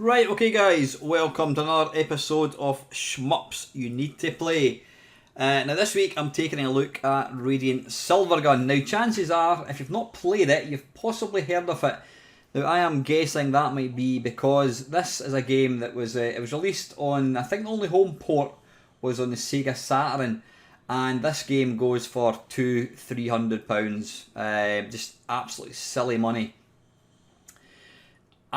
Right, okay guys, welcome to another episode of Shmups You Need to Play. Now this week I'm taking a look at Radiant Silvergun. Now chances are, if you've not played it, you've possibly heard of it. Now I am guessing that might be because this is a game that was it was released on, I think the only home port was on the Sega Saturn. And this game goes for £200-300, just absolutely silly money.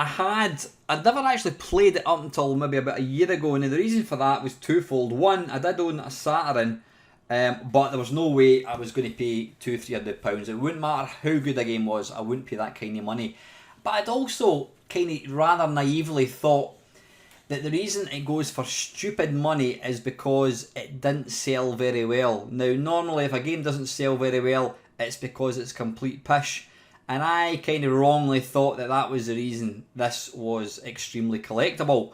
I'd never actually played it up until maybe about a year ago, and the reason for that was twofold. One, I did own a Saturn, but there was no way I was going to pay £200-300. It wouldn't matter how good a game was, I wouldn't pay that kind of money. But I'd also kind of rather naively thought that the reason it goes for stupid money is because it didn't sell very well. Now, normally if a game doesn't sell very well, it's because it's complete pish. And I kind of wrongly thought that that was the reason this was extremely collectible.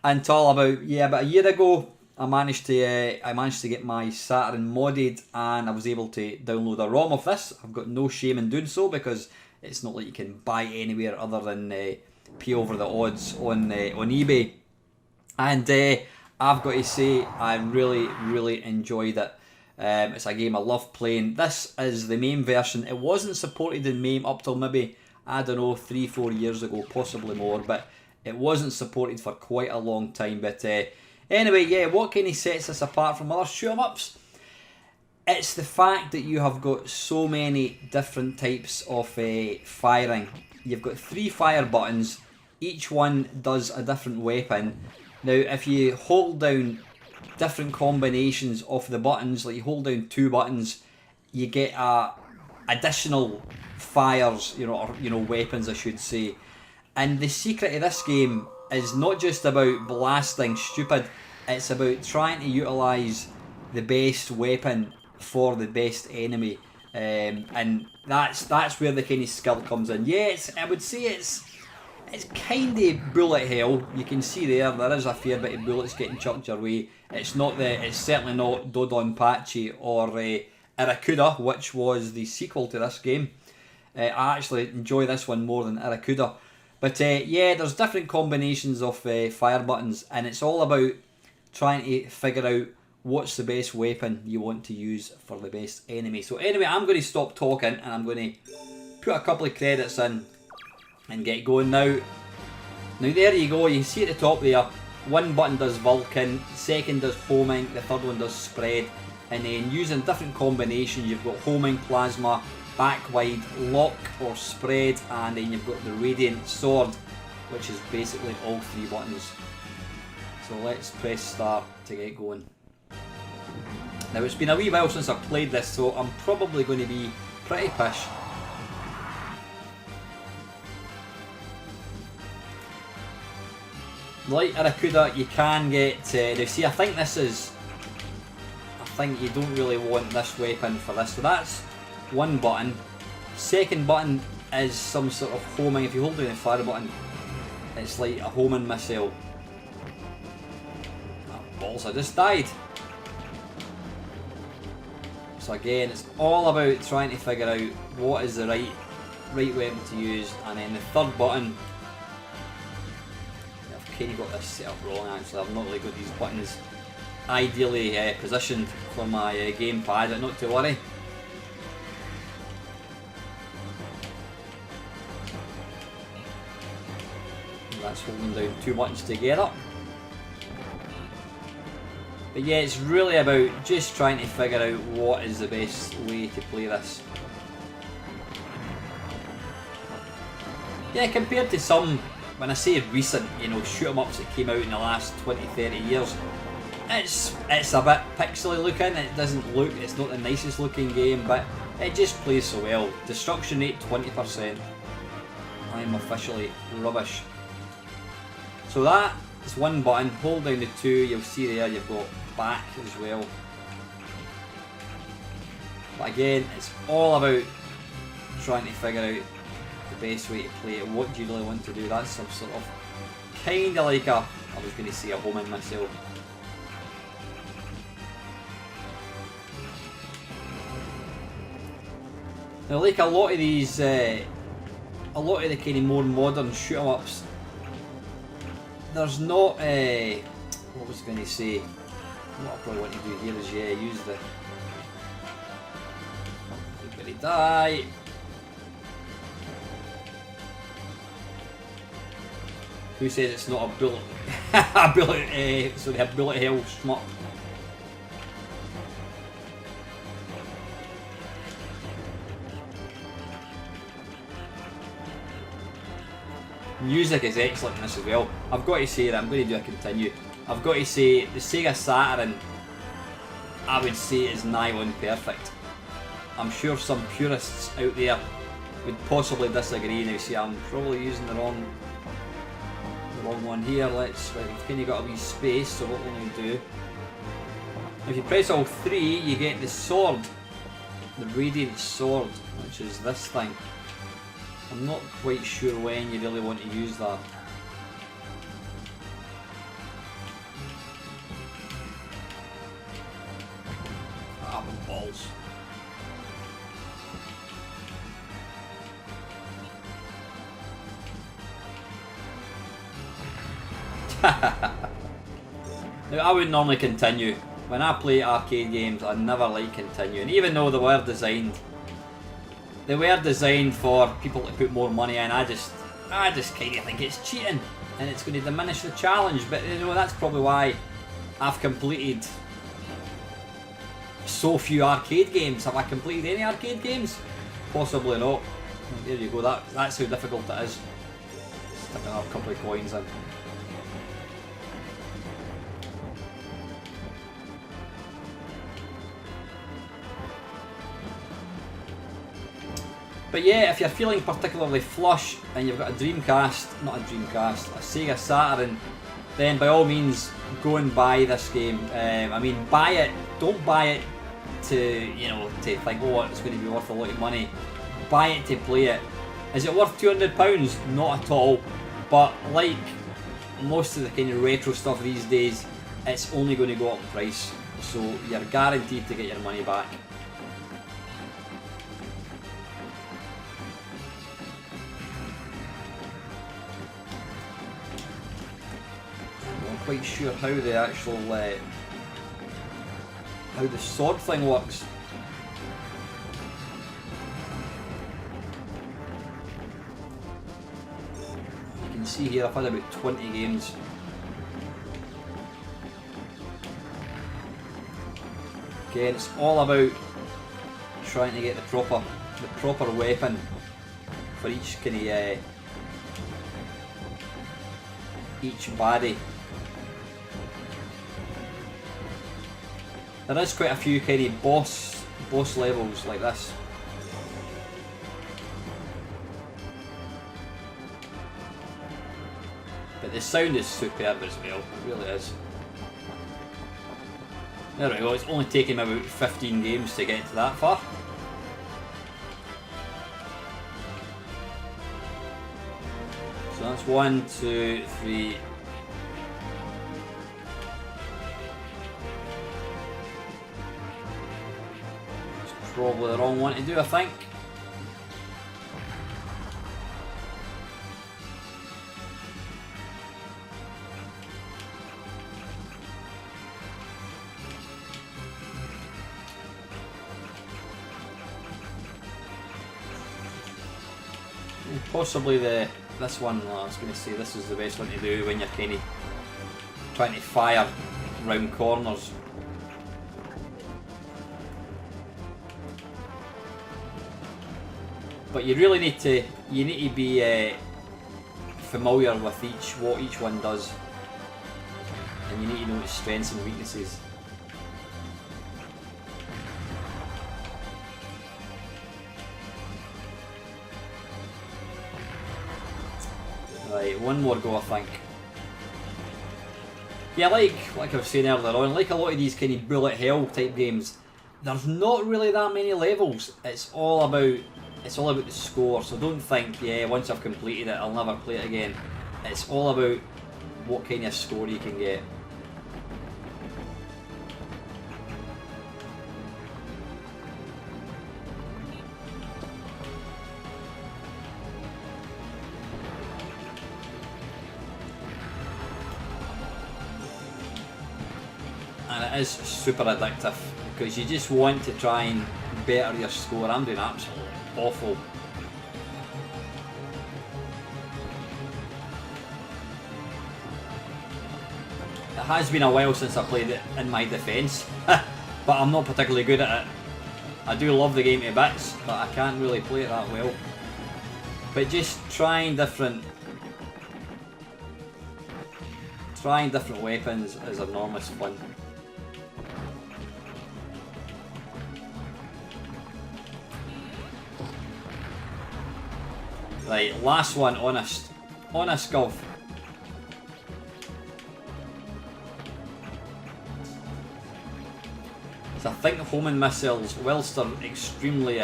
Until about a year ago, I managed to get my Saturn modded, and I was able to download a ROM of this. I've got no shame in doing so because it's not like you can buy anywhere other than pay over the odds on eBay. And I've got to say, I really enjoyed it. It's a game I love playing. This is the MAME version. It wasn't supported in MAME up till maybe, I don't know, 3-4 years ago, possibly more, but it wasn't supported for quite a long time. But anyway, yeah, what kind of sets this apart from other shoot-em-ups? It's the fact that you have got so many different types of firing. You've got 3 fire buttons, each one does a different weapon. Now, if you hold down different combinations of the buttons, like you hold down 2 buttons, you get additional fires, or weapons I should say. And the secret of this game is not just about blasting stupid, it's about trying to utilise the best weapon for the best enemy. And that's where the kind of skill comes in. Yes, I would say it's kind of bullet hell. You can see there is a fair bit of bullets getting chucked your way. It's certainly not Dodonpachi or Irakuda, which was the sequel to this game. I actually enjoy this one more than Irakuda. But yeah, there's different combinations of fire buttons, and it's all about trying to figure out what's the best weapon you want to use for the best enemy. So anyway, I'm going to stop talking and I'm going to put a couple of credits in and get going now. Now there you go, you see at the top there, one button does Vulcan, second does homing, the third one does spread, and then using different combinations you've got homing, plasma, back wide, lock or spread, and then you've got the radiant sword, which is basically all 3 buttons. So let's press start to get going. Now it's been a wee while since I've played this, so I'm probably going to be pretty pish. Like Irakuda, you can get, now see, I think you don't really want this weapon for this, so that's 1 button. Second button is some sort of homing. If you hold down the fire button, it's like a homing missile. Oh, balls, I just died. So again, it's all about trying to figure out what is the right weapon to use, and then the third button, kind of got this set up wrong actually. I've not really got these buttons ideally positioned for my gamepad, but not to worry. That's holding down 2 buttons together. But yeah, it's really about just trying to figure out what is the best way to play this. Yeah, compared to some, when I say recent, shoot-em-ups that came out in the last 20-30 years, it's a bit pixely looking. It's not the nicest looking game, but it just plays so well. Destruction rate 20%. I'm officially rubbish. So that is 1 button. Hold down the 2. You'll see there you've got back as well. But again, it's all about trying to figure out the best way to play it. What do you really want to do? That's some sort of kind of like I was going to say a homing missile. Now, like a lot of these, a lot of the kind of more modern shoot 'em ups, there's not a... what was I going to say? What I probably want to do here is, yeah, use the... Everybody die. Who says it's not a bullet... a bullet... sorry, a bullet hell shmup? Music is excellent in this as well. I've got to say that I'm going to do a continue. I've got to say the Sega Saturn, I would say, is nigh on perfect. I'm sure some purists out there would possibly disagree. Now, see, I'm probably using the wrong one here. Let's. Right, we've kind of got a wee space. So what we're going to do? If you press all three, you get the sword, the Radiant Sword, which is this thing. I'm not quite sure when you really want to use that. Ah, my balls. Now, I would normally continue. When I play arcade games, I never like continuing, even though they were designed for people to put more money in. I just kind of think it's cheating and it's going to diminish the challenge. But you know, that's probably why I've completed so few arcade games. Have I completed any arcade games? Possibly not. There you go. That's how difficult it is. Sticking a couple of coins in. But yeah, if you're feeling particularly flush and you've got a Sega Saturn, then by all means go and buy this game. I mean, buy it. Don't buy it to to think, oh, it's going to be worth a lot of money. Buy it to play it. Is it worth £200? Not at all. But like most of the kind of retro stuff these days, it's only going to go up in price. So you're guaranteed to get your money back. Quite sure how the actual how the sword thing works. You can see here I've had about 20 games. Again, it's all about trying to get the proper weapon for each kind of each baddie. There is quite a few kind of boss levels like this. But the sound is superb as well, it really is. There we go, it's only taken me about 15 games to get to that far. So that's 1, 2, 3. Probably the wrong one to do, I think. Possibly this one. I was going to say this is the best one to do when you're kind of trying to fire round corners. But you really need to be familiar with what each one does, and you need to know its strengths and weaknesses. Right, one more go, I think. Yeah, like I was saying earlier on, like a lot of these kind of bullet hell type games, there's not really that many levels. It's all about the score, so don't think, yeah, once I've completed it, I'll never play it again. It's all about what kind of score you can get. it is super addictive because you just want to try and better your score. I'm doing absolutely awful. It has been a while since I played it, in my defence, but I'm not particularly good at it. I do love the game to bits, but I can't really play it that well. But just trying different weapons is enormous fun. Right, last one, honest golf. So I think homing missiles, whilst they're extremely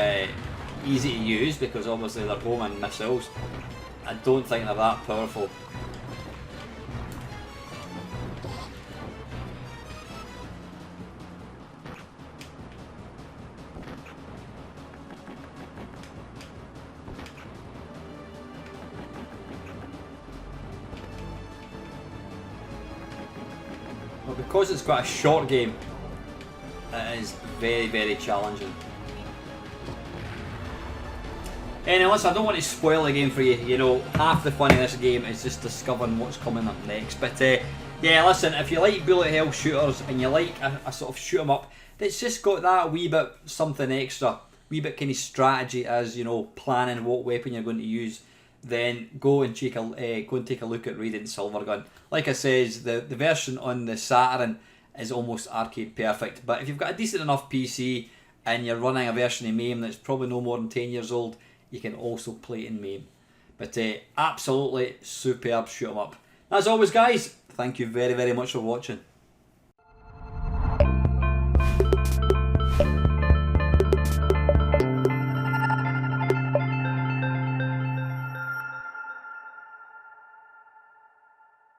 easy to use because obviously they're homing missiles, I don't think they're that powerful. But because it's quite a short game, it is very, very challenging. Anyway, listen, I don't want to spoil the game for you. You know, half the fun of this game is just discovering what's coming up next. But yeah, listen, if you like bullet hell shooters and you like a sort of shoot 'em up that's just got that wee bit something extra, wee bit kind of strategy as, you know, planning what weapon you're going to use, then go and take a look at Radiant Silvergun. Like I says, the version on the Saturn is almost arcade perfect. But if you've got a decent enough PC and you're running a version of MAME that's probably no more than 10 years old, you can also play in MAME. But absolutely superb shoot 'em up. As always, guys, thank you very, very much for watching.